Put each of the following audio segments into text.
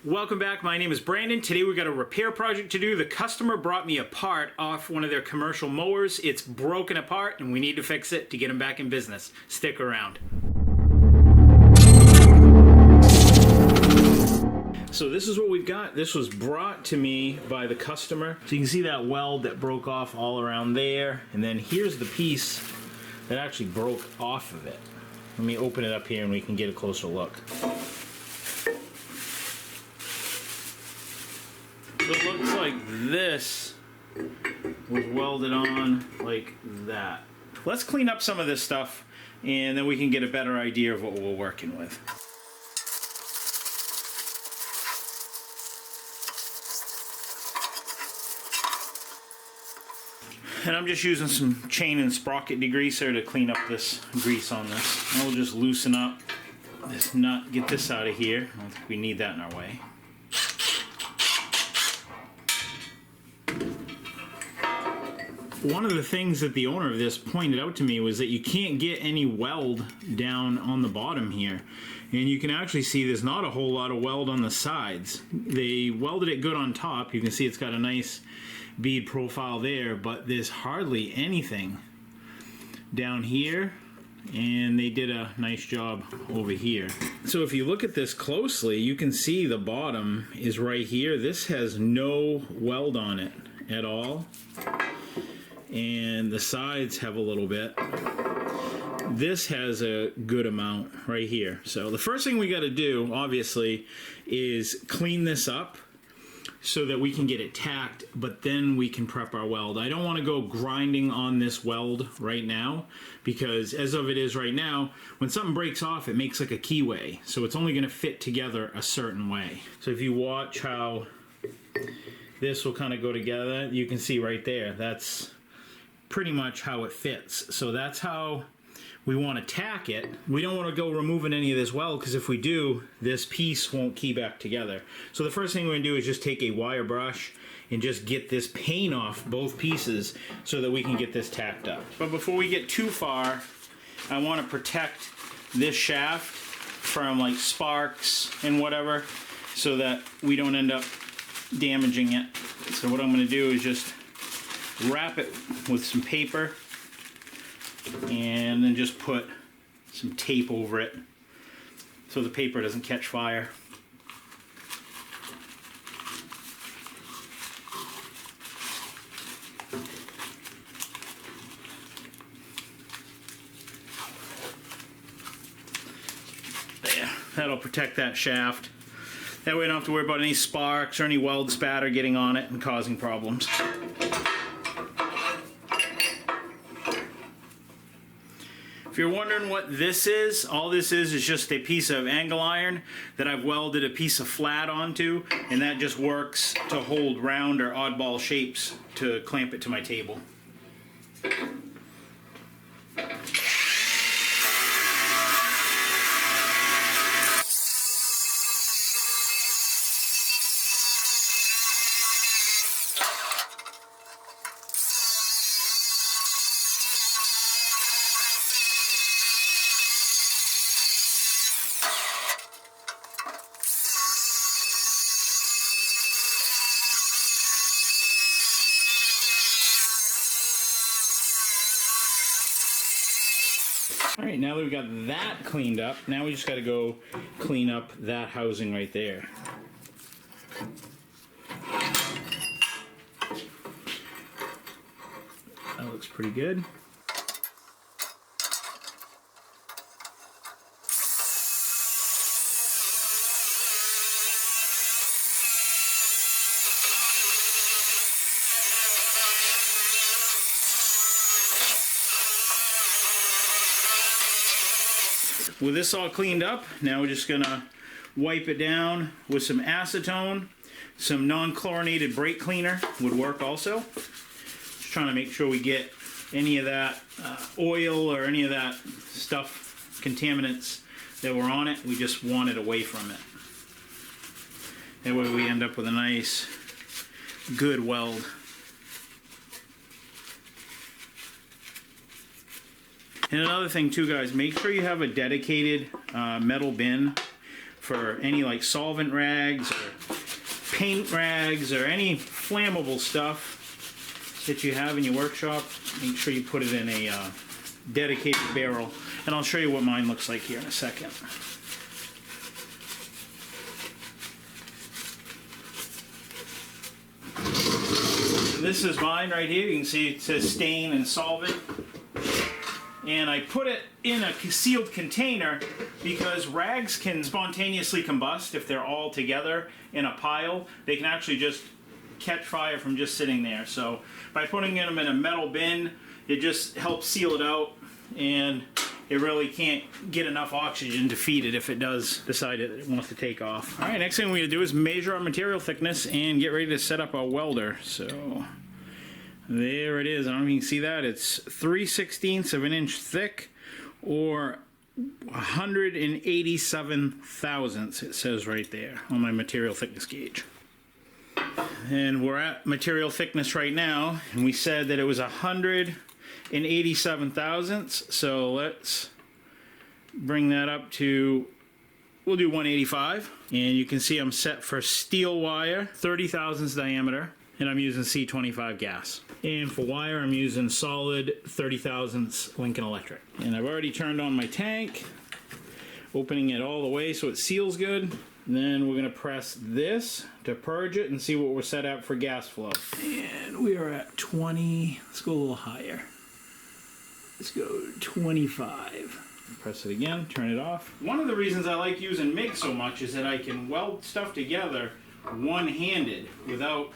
Welcome back. My name is Brandon. Today we got a repair project to do. The customer brought me a part off one of their commercial mowers. It's broken apart and we need to fix it to get them back in business. Stick around. So this is what we've got. This was brought to me by the customer. So you can see that weld that broke off all around there. And then here's the piece that actually broke off of it. Let me open it up here and we can get a closer look. So it looks like this was welded on like that. Let's clean up some of this stuff and then we can get a better idea of what we're working with. And I'm just using some chain and sprocket degreaser to clean up this grease on this. And we'll just loosen up this nut, get this out of here. I don't think we need that in our way. One of the things that the owner of this pointed out to me was that you can't get any weld down on the bottom here. And you can actually see there's not a whole lot of weld on the sides. They welded it good on top. You can see it's got a nice bead profile there, but there's hardly anything down here. And they did a nice job over here. So if you look at this closely, you can see the bottom is right here. This has no weld on it at all. And the sides have a little bit. This has a good amount right here. So the first thing we got to do, obviously, is clean this up so that we can get it tacked, but then we can prep our weld. I don't want to go grinding on this weld right now because as of it is right now, when something breaks off, it makes like a keyway. So it's only going to fit together a certain way. So if you watch how this will kind of go together, you can see right there, that's pretty much how it fits. So that's how we want to tack it. We don't want to go removing any of this weld because if we do, this piece won't key back together. So the first thing we're going to do is just take a wire brush and just get this paint off both pieces so that we can get this tacked up. But before we get too far, I want to protect this shaft from like sparks and whatever so that we don't end up damaging it. So what I'm going to do is just wrap it with some paper and then just put some tape over it so the paper doesn't catch fire. There, that'll protect that shaft. That way I don't have to worry about any sparks or any weld spatter getting on it and causing problems. If you're wondering what this is, all this is just a piece of angle iron that I've welded a piece of flat onto, and that just works to hold round or oddball shapes to clamp it to my table. Alright, now that we've got that cleaned up, now we just got to go clean up that housing right there. That looks pretty good. With this all cleaned up, now we're just gonna wipe it down with some acetone. Some non-chlorinated brake cleaner would work also. Just trying to make sure we get any of that oil or any of that stuff, contaminants that were on it. We just want it away from it. That way we end up with a nice, good weld. And another thing too, guys, make sure you have a dedicated metal bin for any like solvent rags or paint rags or any flammable stuff that you have in your workshop. Make sure you put it in a dedicated barrel, and I'll show you what mine looks like here in a second. This is mine right here. You can see it says stain and solvent. And I put it in a sealed container because rags can spontaneously combust if they're all together in a pile. They can actually just catch fire from just sitting there. So by putting them in a metal bin, it just helps seal it out, and it really can't get enough oxygen to feed it if it does decide it wants to take off. All right, next thing we're going to do is measure our material thickness and get ready to set up our welder. So there it is. I don't know if you can see that. It's 3/16 of an inch thick, or 187 thousandths, it says right there on my material thickness gauge. And we're at material thickness right now, and we said that it was 187 thousandths. So let's bring that up to, we'll do 185. And you can see I'm set for steel wire, 30 thousandths diameter, and I'm using C25 gas. And for wire, I'm using solid 30 thousandths Lincoln Electric. And I've already turned on my tank, opening it all the way so it seals good. And then we're gonna press this to purge it and see what we're set at for gas flow. And we are at 20, let's go a little higher. Let's go 25. Press it again, turn it off. One of the reasons I like using MIG so much is that I can weld stuff together one-handed without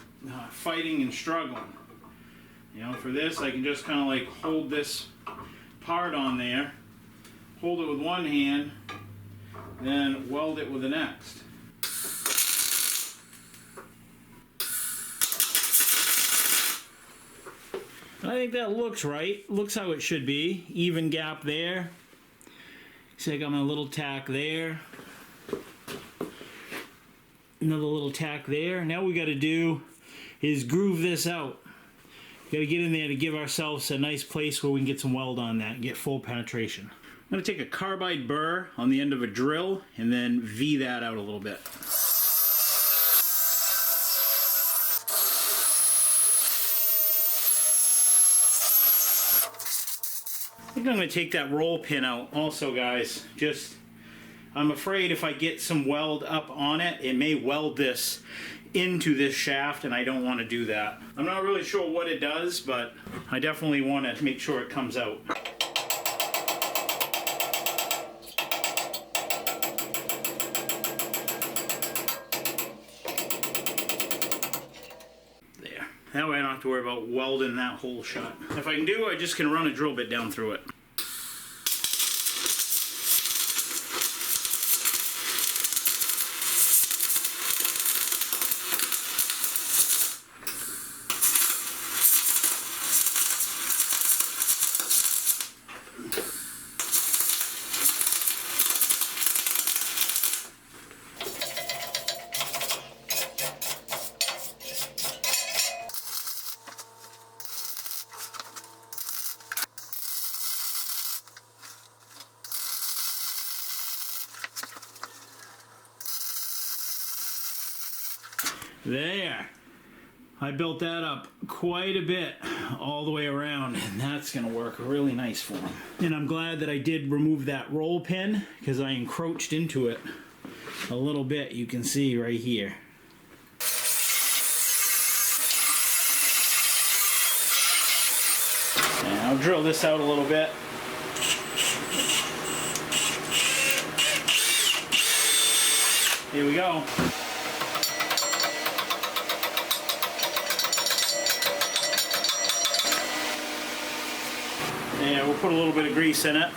fighting and struggling. You know, for this I can just kind of like hold this part on there, hold it with one hand, then weld it with the next. And I think that looks right. Looks how it should be. Even gap there. See, I got my little tack there. Another little tack there. Now we got to do is groove this out. Got to get in there to give ourselves a nice place where we can get some weld on that and get full penetration. I'm going to take a carbide burr on the end of a drill and then V that out a little bit. I think I'm going to take that roll pin out also, guys. Just, I'm afraid if I get some weld up on it, it may weld this into this shaft, and I don't want to do that. I'm not really sure what it does, but I definitely want to make sure it comes out. There. That way I don't have to worry about welding that hole shut. If I can do, I just can run a drill bit down through it. There. I built that up quite a bit all the way around, and that's going to work really nice for them. And I'm glad that I did remove that roll pin because I encroached into it a little bit. You can see right here. And I'll drill this out a little bit. Here we go. And we'll put a little bit of grease in it.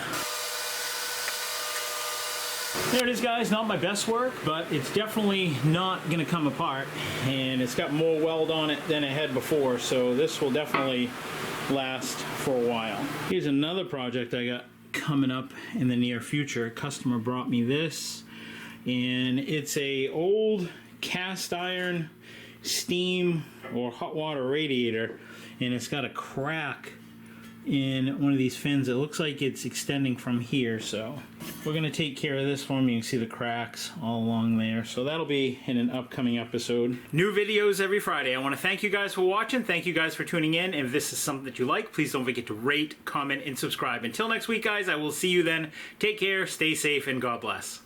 There it is, guys. Not my best work, but it's definitely not going to come apart. And it's got more weld on it than it had before, so this will definitely last for a while. Here's another project I got coming up in the near future. A customer brought me this, and it's a old cast iron steam or hot water radiator, and it's got a crack in one of these fins. It looks like it's extending from here, so we're going to take care of this one. You can see the cracks all along there, so that'll be in an upcoming episode. New videos every Friday. I want to thank you guys for watching. Thank you guys for tuning in. And if this is something that you like, please don't forget to rate, comment, and subscribe. Until next week, guys, I will see you then. Take care, stay safe, and God bless.